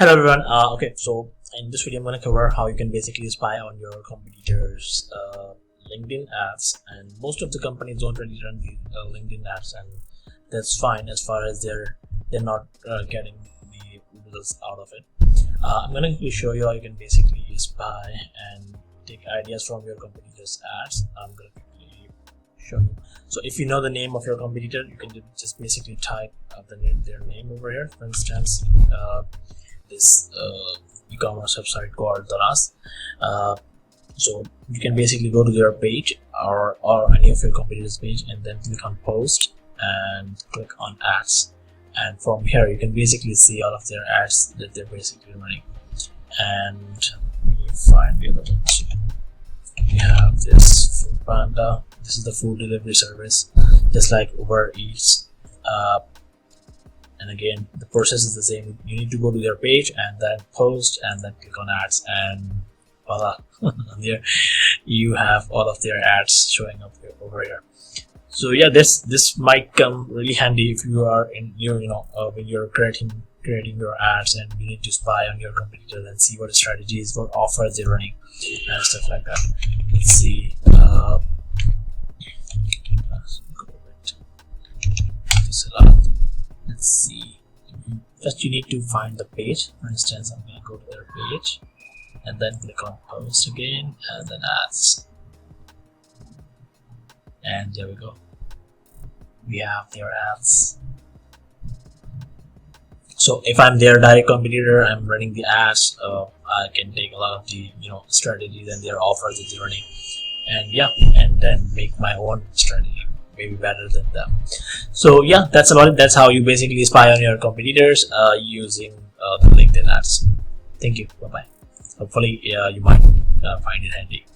Hello everyone. Okay, so in this video, I'm going to cover how you can basically spy on your competitors' LinkedIn ads. And most of the companies don't really run the LinkedIn ads, and that's fine as far as they're not getting the results out of it. I'm going to show you how you can basically spy and take ideas from your competitors' ads. I'm going to quickly show you. So if you know the name of your competitor, you can just basically type their name over here. For instance, this e-commerce website called Daras. So you can basically go to their page or any of your competitors' page, and then click on post and click on ads. And from here you can basically see all of their ads that they're basically running. And you find the other ones. We have this Food Panda. This is the food delivery service, just like Uber Eats. And again, the process is the same. You need to go to their page and then post and then click on ads, and voila, there you have all of their ads showing up over here. So yeah, this might come really handy if you are in your when you're creating your ads and you need to spy on your competitors and see what strategies, what offers they're running and stuff like that. Let's see. Let's see. First you need to find the page. For instance, I'm going to go to their page and then click on post again and then ads, and there we go, we have their ads. So if I'm their direct competitor, I'm running the ads, I can take a lot of the strategies and their offers that they're running, and yeah, and then make my own strategy maybe better than them. So yeah, that's about it. That's how you basically spy on your competitors using the LinkedIn ads. Thank you. Bye bye. Hopefully you might find it handy.